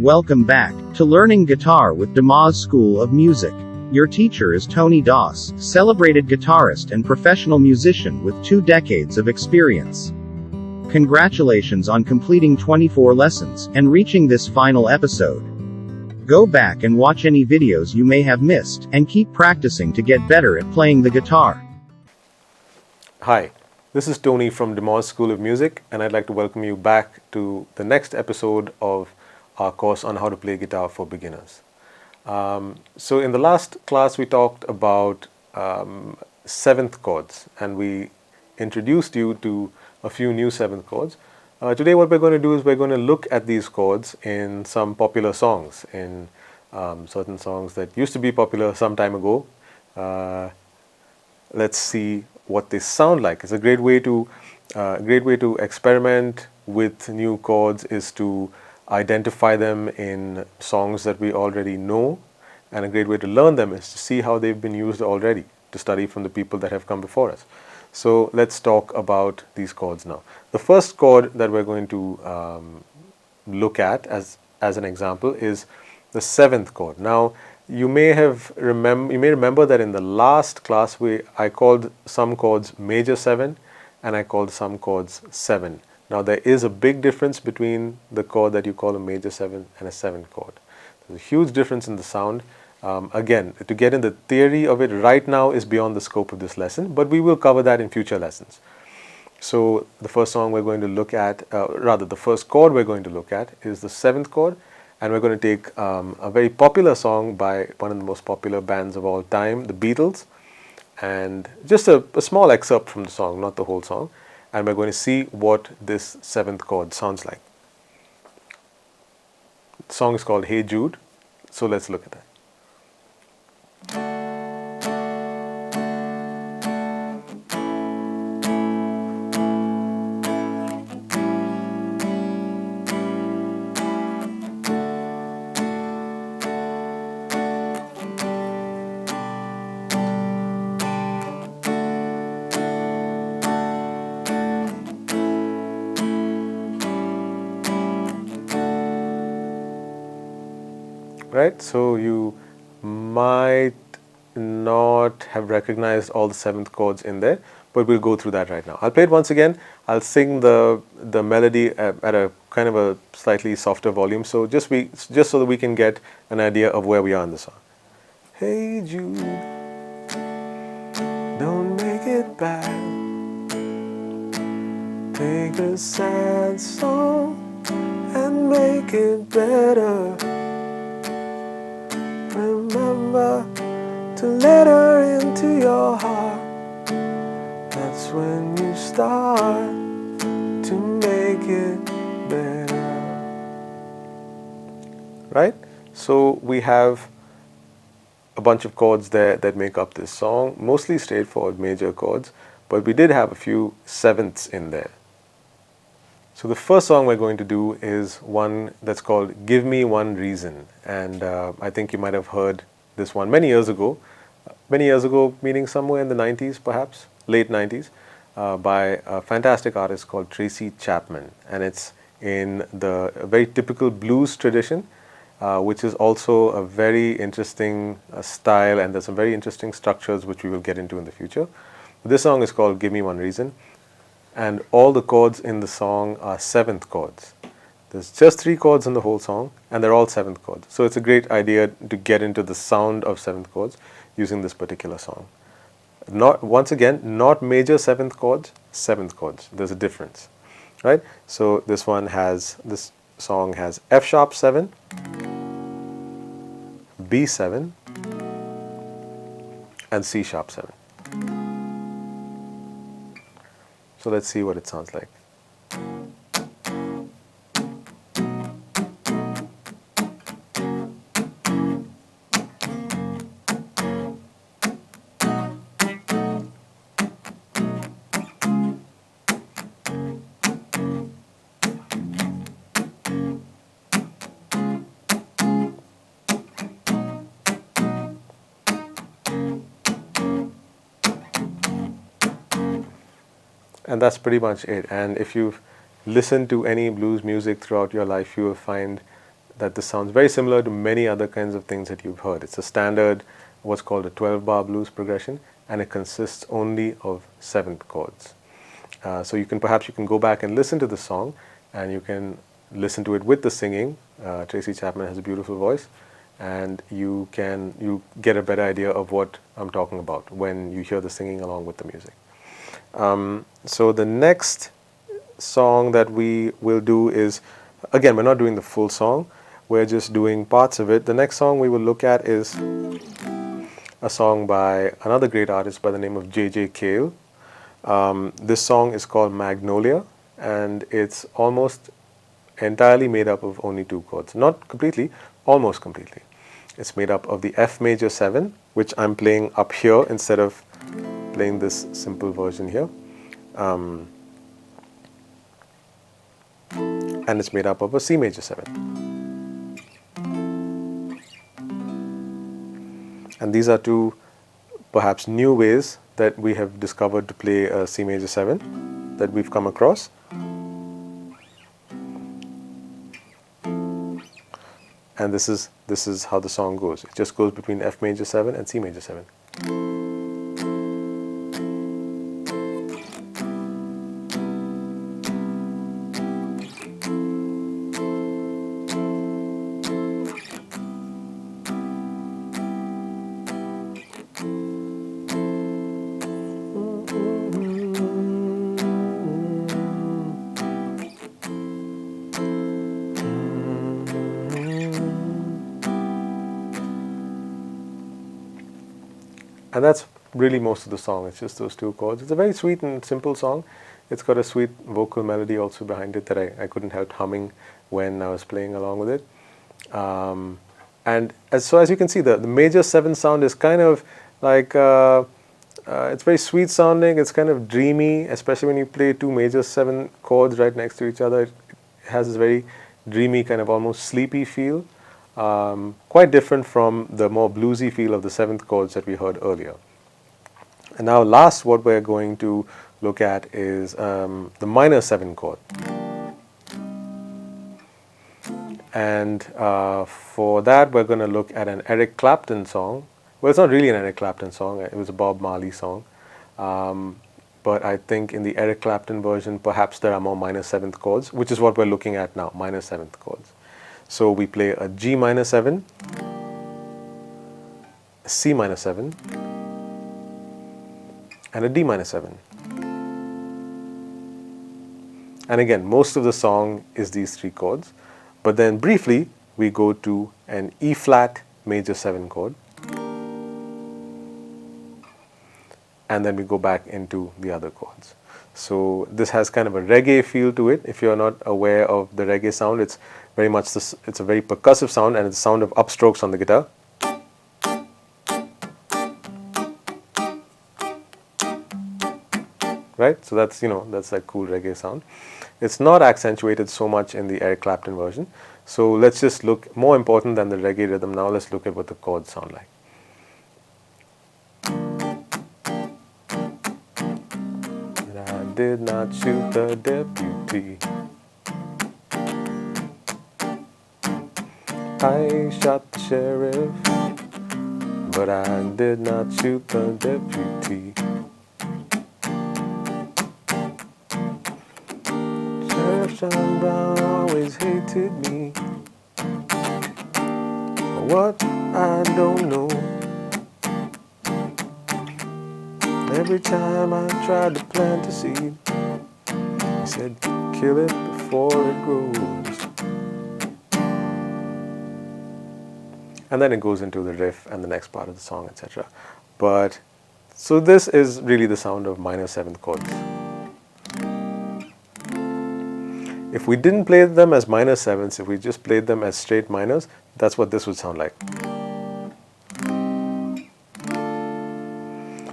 welcome back to Learning Guitar with Demoz School of Music. Your teacher is Tony Doss, celebrated guitarist and professional musician with 2 decades of experience. Congratulations on completing 24 lessons and reaching this final episode. Go back and watch any videos you may have missed, and keep practicing to get better at playing the guitar. Hi, this is Tony from Demoz School of Music, and I'd like to welcome you back to the next episode of our course on how to play guitar for beginners. So in the last class we talked about 7th chords, and we introduced you to a few new 7th chords. Today what we're going to do is we're going to look at these chords in some popular songs, in certain songs that used to be popular some time ago. Let's see what they sound like. It's a great way to experiment with new chords, is to identify them in songs that we already know, and a great way to learn them is to see how they've been used already, to study from the people that have come before us. So let's talk about these chords now. The first chord that we're going to look at as an example is the 7th chord. Now you may remember that in the last class I called some chords major 7 and I called some chords 7. Now there is a big difference between the chord that you call a major 7 and a 7th chord. There's a huge difference in the sound. Again, to get in the theory of it right now is beyond the scope of this lesson, but we will cover that in future lessons. So the first song we're going to look at, the first chord we're going to look at is the 7th chord, and we're going to take a very popular song by one of the most popular bands of all time, the Beatles, and just a small excerpt from the song, not the whole song, and we're going to see what this 7th chord sounds like. The song is called Hey Jude, so let's look at that. Right, so you might not have recognized all the 7th chords in there, but we'll go through that right now. I'll play it once again. I'll sing the melody at a kind of a slightly softer volume, so just so that we can get an idea of where we are in the song. Hey Jude, don't make it bad. Take a sad song and make it better. Remember to let her into your heart. That's when you start to make it better. Right? So we have a bunch of chords there that make up this song, mostly straightforward major chords, but we did have a few 7ths in there. So the first song we're going to do is one that's called Give Me One Reason, and I think you might have heard this one many years ago meaning somewhere in the 90s, perhaps late 90s, by a fantastic artist called Tracy Chapman, and it's in a very typical blues tradition, which is also a very interesting style, and there's some very interesting structures which we will get into in the future. This song is called Give Me One Reason, and all the chords in the song are 7th chords. There's just 3 chords in the whole song, and they're all 7th chords. So it's a great idea to get into the sound of 7th chords using this particular song. Once again, not major 7th chords, 7th chords. There's a difference, right? So this song has F sharp 7, B 7, and C sharp 7. So let's see what it sounds like. And that's pretty much it. And if you've listened to any blues music throughout your life, you will find that this sounds very similar to many other kinds of things that you've heard. It's a standard, what's called a 12-bar blues progression, and it consists only of 7th chords. So perhaps you can go back and listen to the song, and you can listen to it with the singing. Tracy Chapman has a beautiful voice, and you get a better idea of what I'm talking about when you hear the singing along with the music. So the next song that we will do is, again, we're not doing the full song, we're just doing parts of it. The next song we will look at is a song by another great artist by the name of J.J. Cale. This song is called Magnolia, and it's almost entirely made up of only 2 chords. Not completely, almost completely. It's made up of the F major 7, which I'm playing up here instead of playing this simple version here. And it's made up of a C major 7. And these are 2 perhaps new ways that we have discovered to play a C major 7 that we've come across. And this is how the song goes. It just goes between F major 7 and C major 7. And that's really most of the song. It's just those 2 chords. It's a very sweet and simple song. It's got a sweet vocal melody also behind it that I couldn't help humming when I was playing along with it. And as you can see, the major 7 sound is kind of like, it's very sweet sounding. It's kind of dreamy, especially when you play 2 major 7 chords right next to each other. It has this very dreamy, kind of almost sleepy feel. Quite different from the more bluesy feel of the 7th chords that we heard earlier. And now last, what we're going to look at is the minor 7 chord. And for that, we're going to look at an Eric Clapton song. Well, it's not really an Eric Clapton song. It was a Bob Marley song. But I think in the Eric Clapton version, perhaps there are more minor 7th chords, which is what we're looking at now, minor 7th chords. So we play a G minor 7, a C minor 7, and a D minor 7. And again, most of the song is these 3 chords. But then briefly, we go to an E flat major 7 chord. And then we go back into the other chords. So this has kind of a reggae feel to it. If you're not aware of the reggae sound, it's very much it's a very percussive sound, and it's the sound of upstrokes on the guitar. Right? So that's that cool reggae sound. It's not accentuated so much in the Eric Clapton version. So let's just look, more important than the reggae rhythm now, let's look at what the chords sound like. I did not shoot the deputy. I shot the sheriff, but I did not shoot the deputy. Sheriff John Brown always hated me. For what? I don't know. Every time I tried to plant a seed, he said, kill it before it grows. And then it goes into the riff and the next part of the song, etc. But so this is really the sound of minor 7th chords. If we didn't play them as minor 7s, if we just played them as straight minors, that's what this would sound like.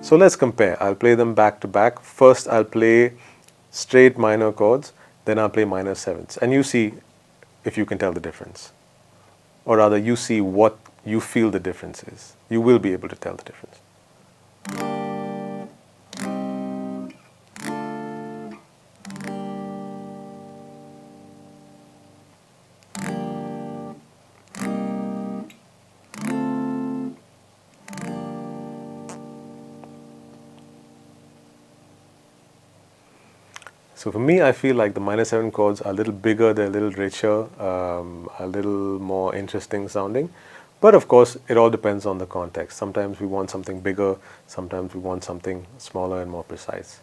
So let's compare. I'll play them back to back. First I'll play straight minor chords, then I'll play minor 7s. And you see if you can tell the difference. Or rather, you see what you feel the difference is. You will be able to tell the difference. So for me, I feel like the minor 7 chords are a little bigger, they're a little richer, a little more interesting sounding. But of course, it all depends on the context. Sometimes we want something bigger, sometimes we want something smaller and more precise.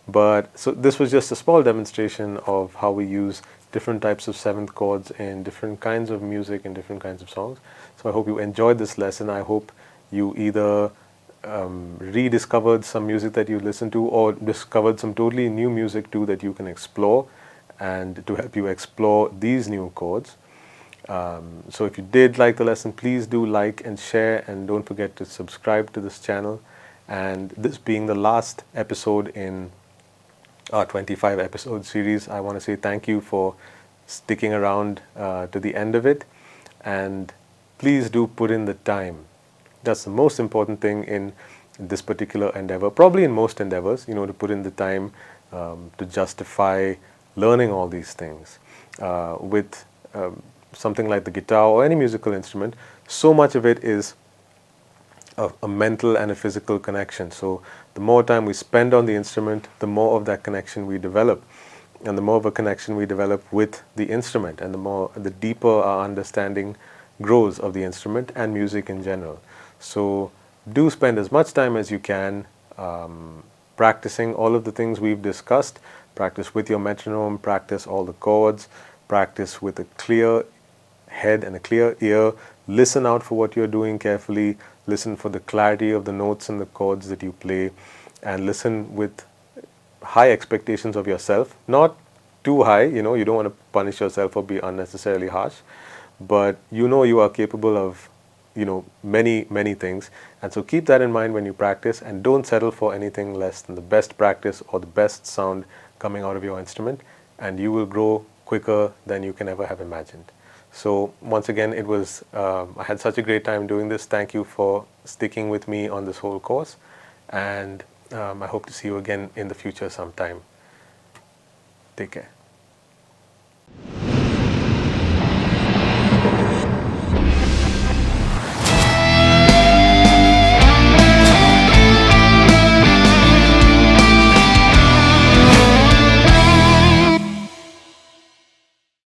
But so this was just a small demonstration of how we use different types of 7th chords in different kinds of music and different kinds of songs. So I hope you enjoyed this lesson. I hope you either rediscovered some music that you listened to, or discovered some totally new music too that you can explore, and to help you explore these new chords. So if you did like the lesson, please do like and share, and don't forget to subscribe to this channel. And this being the last episode in our 25 episode series, I want to say thank you for sticking around to the end of it, and please do put in the time. That's the most important thing in this particular endeavor, probably in most endeavors, to put in the time to justify learning all these things. With something like the guitar or any musical instrument, so much of it is a mental and a physical connection. So the more time we spend on the instrument, the more of that connection we develop. And the more of a connection we develop with the instrument, and the deeper our understanding grows of the instrument and music in general. So do spend as much time as you can practicing all of the things we've discussed. Practice with your metronome, practice all the chords, practice with a clear head and a clear ear. Listen out for what you're doing carefully. Listen for the clarity of the notes and the chords that you play, and listen with high expectations of yourself. Not too high, you don't want to punish yourself or be unnecessarily harsh, but you are capable of many things. And so keep that in mind when you practice, and don't settle for anything less than the best practice or the best sound coming out of your instrument, and you will grow quicker than you can ever have imagined. So once again, it was I had such a great time doing this. Thank you for sticking with me on this whole course, and I hope to see you again in the future sometime. Take care.